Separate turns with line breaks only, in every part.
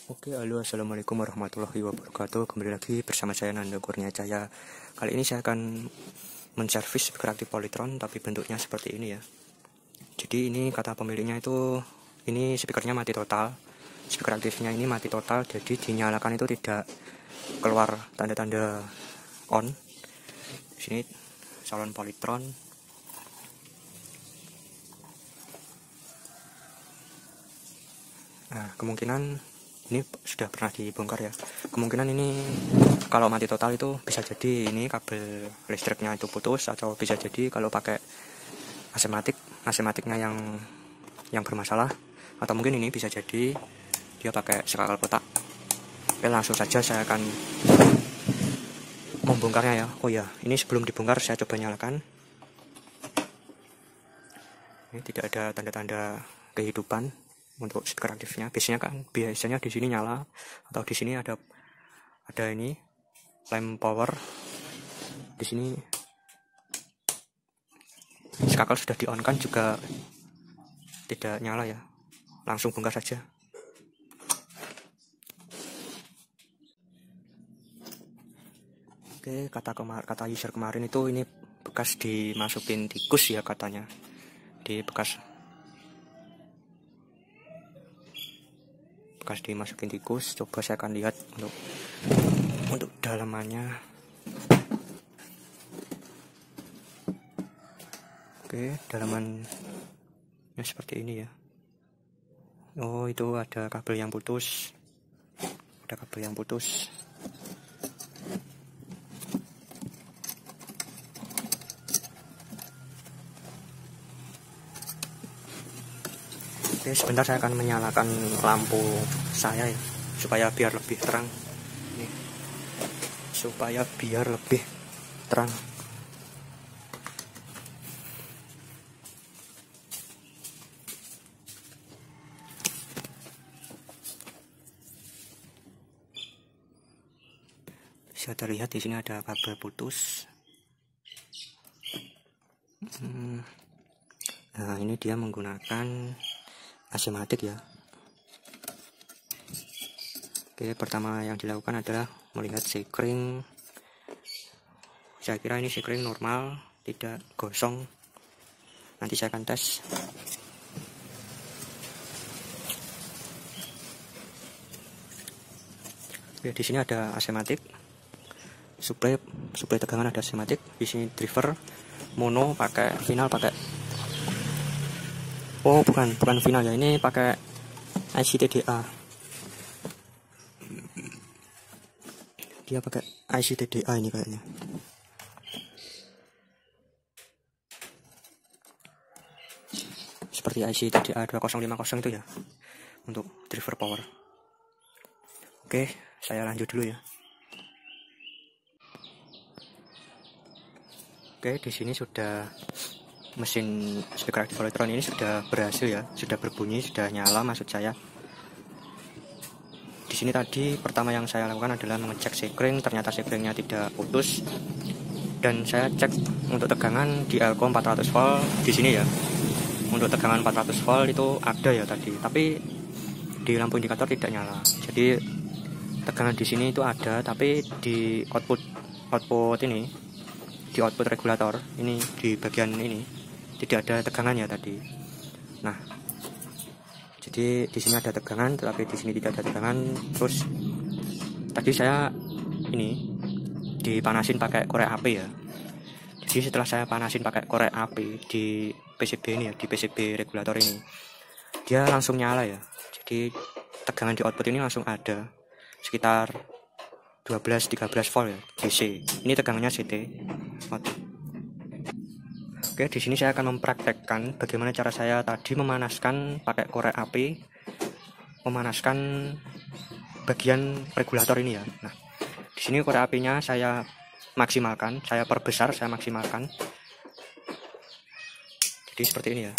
Oke, halo, assalamualaikum warahmatullahi wabarakatuh. Kembali lagi bersama saya Nanda Kurnia Cahya. Kali ini saya akan menservis speaker aktif Polytron, tapi bentuknya seperti ini ya. Jadi ini kata pemiliknya itu, ini speakernya mati total. Speaker aktifnya ini mati total, jadi dinyalakan itu tidak keluar tanda-tanda on. Di sini salon Polytron. Nah, kemungkinan ini sudah pernah dibongkar ya. Kemungkinan ini kalau mati total itu bisa jadi ini kabel listriknya itu putus, atau bisa jadi kalau pakai asematiknya yang bermasalah, atau mungkin ini bisa jadi dia pakai skakal kotak. Oke, langsung saja saya akan membongkarnya ya. Oh ya, ini sebelum dibongkar saya coba nyalakan. Ini tidak ada tanda-tanda kehidupan untuk speaker aktifnya. Biasanya di sini nyala, atau di sini ada ini lamp power. Di sini skakal sudah di on kan juga tidak nyala ya. Langsung bongkar saja. Oke, kata user kemarin itu ini bekas dimasukin tikus ya katanya. Bekas dimasukin tikus. Coba saya akan lihat untuk dalamannya. Oke, dalamannya seperti ini ya. Oh, itu ada kabel yang putus. Oke, sebentar saya akan menyalakan lampu saya ya, supaya biar lebih terang. Nih, supaya biar lebih terang. Bisa terlihat di sini ada kabel putus. Nah, ini dia menggunakan asematik ya. Oke, pertama yang dilakukan adalah melihat sekring. Saya kira ini sekring normal, tidak gosong. Nanti saya akan tes. Oke, di sini ada asematik. Suplai tegangan ada asematik. Di sini driver mono pakai final pakai. Oh, bukan final ya. Ini pakai IC TDA. Dia pakai IC TDA ini kayaknya. Seperti IC TDA 2050 itu ya, untuk driver power. Oke, saya lanjut dulu ya. Oke, di sini sudah mesin speaker aktif Polytron ini sudah berhasil ya, sudah berbunyi, sudah nyala maksud saya. Di sini tadi pertama yang saya lakukan adalah mengecek sekring, ternyata sekringnya tidak putus. Dan saya cek untuk tegangan di elko 400 volt di sini ya. Untuk tegangan 400 volt itu ada ya tadi, tapi di lampu indikator tidak nyala. Jadi tegangan di sini itu ada, tapi di output ini, di output regulator ini, di bagian ini tidak ada tegangannya tadi. Nah, jadi di sini ada tegangan, tetapi di sini tidak ada tegangan. Terus tadi saya ini dipanasin pakai korek api ya. Jadi setelah saya panasin pakai korek api di PCB ini ya, di PCB regulator ini, dia langsung nyala ya. Jadi tegangan di output ini langsung ada sekitar 12-13 volt ya, DC. Ini tegangannya CT. Oke, di sini saya akan mempraktekkan bagaimana cara saya tadi memanaskan pakai korek api, memanaskan bagian regulator ini ya. Nah, di sini korek apinya saya maksimalkan, saya perbesar, saya maksimalkan. Jadi seperti ini ya.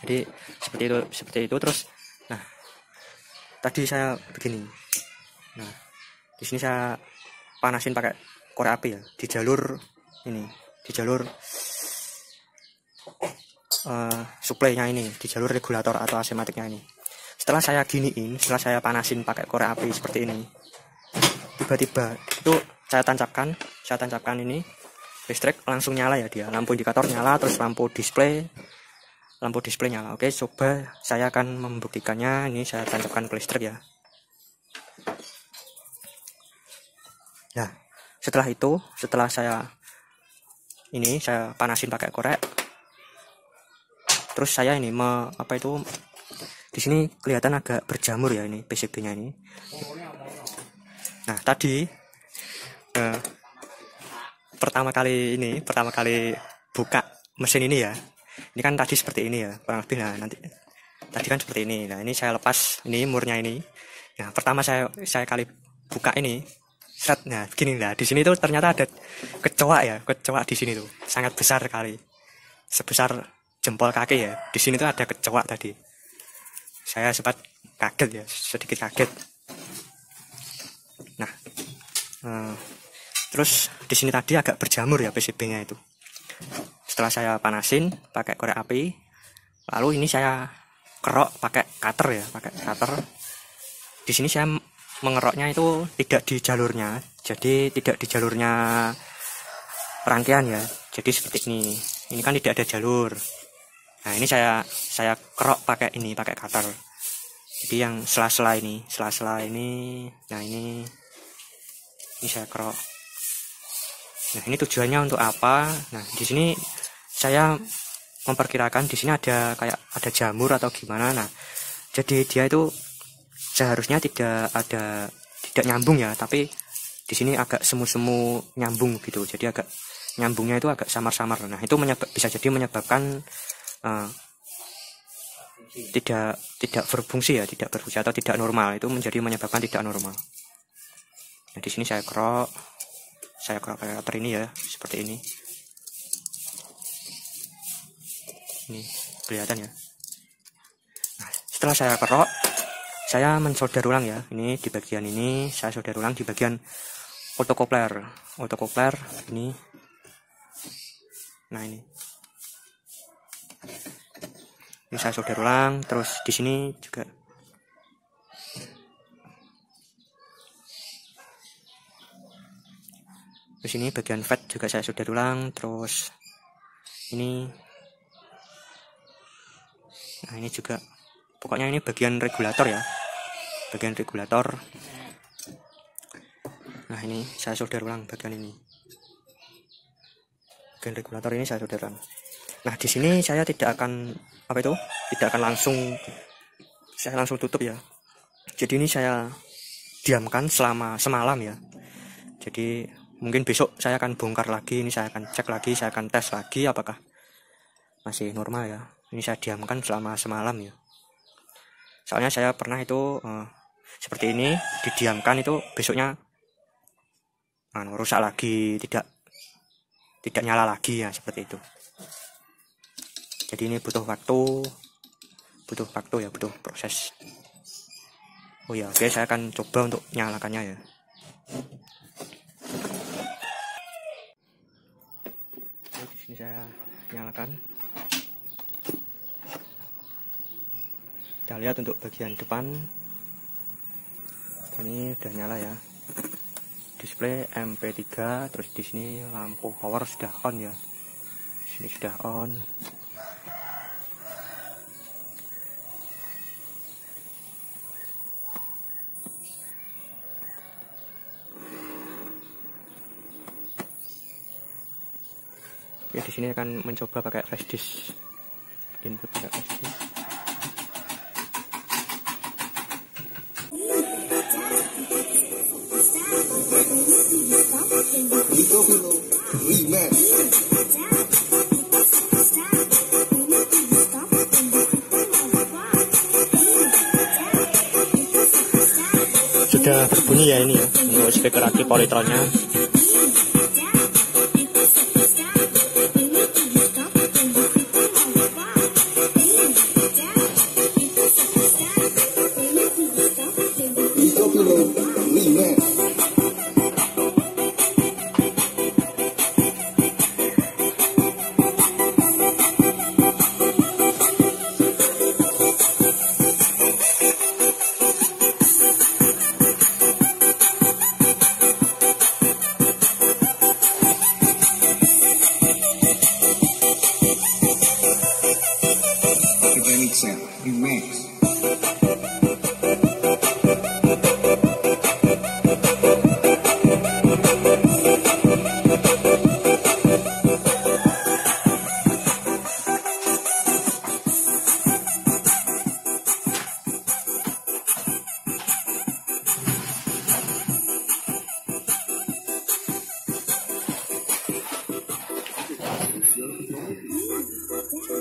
Jadi seperti itu terus. Nah, tadi saya begini. Nah, di sini saya panasin pakai korek api ya, di jalur ini, di jalur suplainya ini, di jalur regulator atau asematiknya ini. Setelah saya giniin, setelah saya panasin pakai korek api seperti ini, tiba-tiba itu saya tancapkan ini listrik, langsung nyala ya dia, lampu indikator nyala, terus lampu display nyala. Oke, coba saya akan membuktikannya. Ini saya tancapkan ke listrik ya. Nah, setelah saya panasin pakai korek, terus saya ini di sini kelihatan agak berjamur ya, ini PCB-nya ini. Nah, tadi pertama kali buka mesin ini ya. Ini kan tadi seperti ini ya, kurang lebih. Nah, tadi kan seperti ini. Nah, ini saya lepas ini murnya ini. Nah, pertama saya kali buka ini, set. Nah, begini lah. Di sini tuh ternyata ada kecoak di sini tuh. Sangat besar sekali. Sebesar jempol kaki ya. Di sini tuh ada kecoak tadi. Saya sempat kaget ya, sedikit kaget. Nah, terus di sini tadi agak berjamur ya PCB-nya itu. Setelah saya panasin pakai korek api, lalu ini saya kerok pakai cutter. Di sini saya mengeroknya itu tidak di jalurnya, jadi tidak di jalurnya rangkaian ya. Jadi seperti ini. Ini kan tidak ada jalur. Nah, ini saya kerok pakai cutter. Jadi yang sela-sela ini, nah ini saya kerok. Nah, ini tujuannya untuk apa? Nah, di sini saya memperkirakan di sini ada jamur atau gimana. Nah, jadi dia itu seharusnya tidak nyambung ya, tapi di sini agak semu-semu nyambung gitu. Jadi agak nyambungnya itu agak samar-samar. Nah, itu bisa jadi menyebabkan tidak berfungsi atau tidak normal. Itu menyebabkan tidak normal. Nah, di sini saya kerok pakai cutter ini ya, seperti ini. Ini kelihatan ya. Nah, setelah saya kerok, saya mensolder ulang ya. Ini di bagian ini saya solder ulang di bagian autocoupler ini. Nah, ini saya solder ulang. Terus di sini juga di sini bagian fat juga saya solder ulang. Terus ini, nah ini juga, pokoknya ini bagian regulator ya, Nah, ini saya solder ulang bagian regulator ini saya solder ulang. Nah, di sini saya tidak akan langsung tutup ya. Jadi ini saya diamkan selama semalam ya. Jadi mungkin besok saya akan bongkar lagi, ini saya akan cek lagi, saya akan tes lagi apakah masih normal ya. Ini saya diamkan selama semalam ya. Soalnya saya pernah itu seperti ini, didiamkan itu besoknya rusak lagi, tidak nyala lagi ya, seperti itu. Jadi ini butuh waktu ya, butuh proses. Oh ya, oke, saya akan coba untuk nyalakannya ya. Di sini saya nyalakan. Kita lihat untuk bagian depan. Ini udah nyala ya. Display MP3, terus di sini lampu power sudah on ya. Di sini sudah on. Ya, di sini akan mencoba pakai flash disk. Input pakai flash disk. Sudah berbunyi ya ini ya, untuk speaker aki Polytronnya.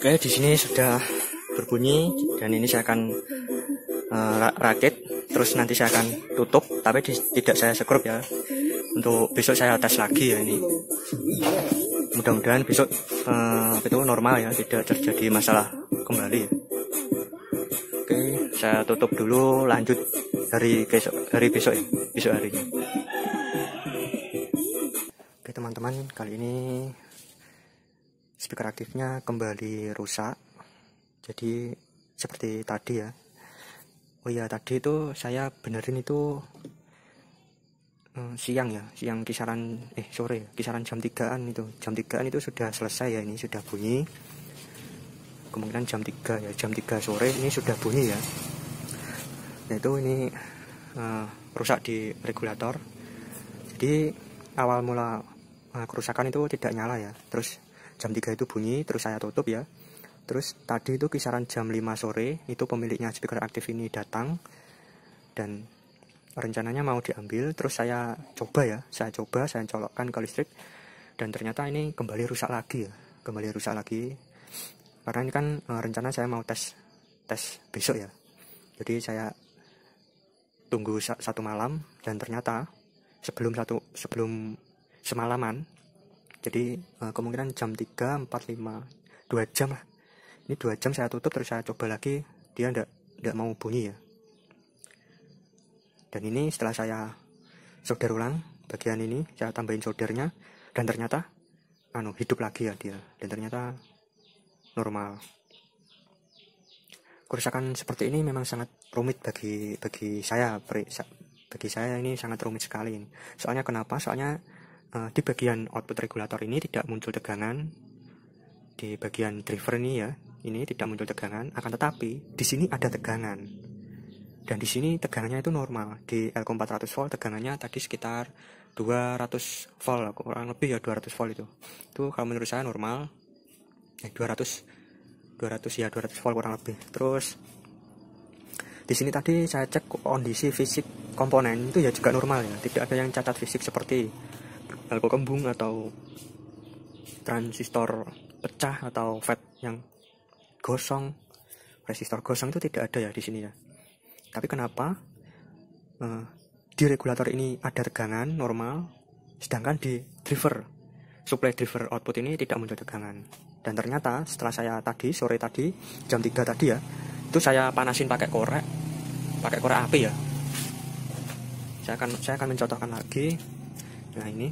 Oke, di sini sudah berbunyi dan ini saya akan rakit, terus nanti saya akan tutup, tapi tidak saya sekrup ya. Untuk besok saya tes lagi ya ini. Mudah-mudahan besok itu normal ya, tidak terjadi masalah kembali ya. Oke, saya tutup dulu, lanjut hari besok ya, besok harinya. Oke teman-teman, kali ini speaker aktifnya kembali rusak. Jadi seperti tadi ya. Oh iya, tadi itu saya benerin itu siang ya, siang kisaran sore, kisaran jam 3-an itu. Jam 3-an itu sudah selesai ya, ini sudah bunyi. Kemungkinan jam 3 ya, jam 3 sore ini sudah bunyi ya. Yaitu ini rusak di regulator. Jadi awal mula kerusakan itu tidak nyala ya. Terus jam 3 itu bunyi, terus saya tutup ya. Terus tadi itu kisaran jam 5 sore itu pemiliknya speaker aktif ini datang dan rencananya mau diambil. Terus saya coba, saya colokkan ke listrik dan ternyata ini kembali rusak lagi ya, kembali rusak lagi. Karena ini kan rencana saya mau tes besok ya. Jadi saya tunggu satu malam dan ternyata sebelum semalaman. Jadi kemungkinan jam 3, 4, 5, 2 jam lah. Ini 2 jam saya tutup, terus saya coba lagi, dia ndak mau bunyi ya. Dan ini setelah saya solder ulang bagian ini, saya tambahin soldernya dan ternyata hidup lagi ya dia, dan ternyata normal. Kerusakan seperti ini memang sangat rumit bagi saya. Bagi saya ini sangat rumit sekali ini. Soalnya kenapa? Soalnya di bagian output regulator ini tidak muncul tegangan. Di bagian driver ini tidak muncul tegangan, akan tetapi di sini ada tegangan. Dan di sini tegangannya itu normal. Di Elcom 400 volt tegangannya tadi sekitar 200 volt, kurang lebih ya 200 volt itu. Itu kalau menurut saya normal. 200 volt kurang lebih. Terus di sini tadi saya cek kondisi fisik komponen itu ya juga normal ya. Tidak ada yang cacat fisik seperti belko kembung atau transistor pecah atau FET yang gosong, resistor gosong itu tidak ada ya di sini ya. Tapi kenapa di regulator ini ada tegangan normal, sedangkan di supply driver output ini tidak muncul tegangan. Dan ternyata setelah saya sore tadi jam 3 tadi ya, itu saya panasin pakai korek api ya. Saya akan mencontohkan lagi. Nah ini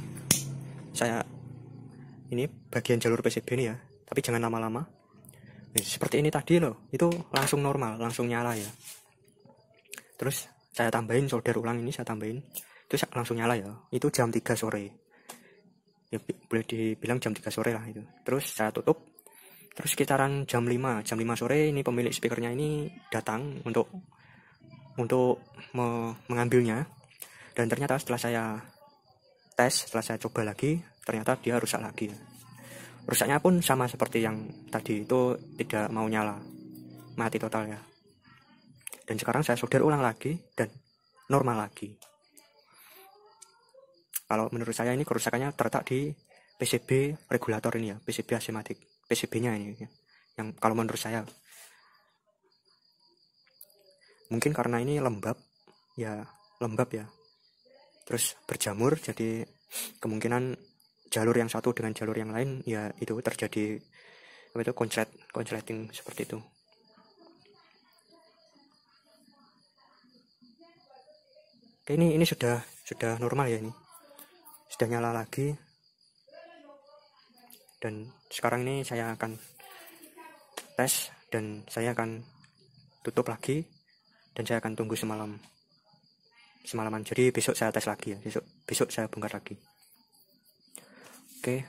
bagian jalur PCB ini ya, tapi jangan lama-lama. Seperti ini tadi loh, itu langsung normal, langsung nyala ya. Terus saya tambahin solder ulang ini, itu langsung nyala ya. Itu jam 3 sore. Ya boleh dibilang jam 3 sore lah itu. Terus saya tutup. Terus sekitaran jam 5 sore ini pemilik speakernya ini datang untuk mengambilnya. Dan ternyata setelah saya coba lagi, ternyata dia rusak lagi. Rusaknya pun sama seperti yang tadi itu, tidak mau nyala, mati total ya. Dan sekarang saya solder ulang lagi dan normal lagi. Kalau menurut saya ini kerusakannya terletak di PCB regulator ini ya, PCB asimatik, PCB-nya ini ya. Yang kalau menurut saya mungkin karena ini lembab ya. Terus berjamur, jadi kemungkinan jalur yang satu dengan jalur yang lain ya itu terjadi konsleting seperti itu. Oke, ini sudah normal ya, ini sudah nyala lagi. Dan sekarang ini saya akan tes dan saya akan tutup lagi dan saya akan tunggu semalaman. Jadi besok saya tes lagi ya, besok saya bongkar lagi. Oke.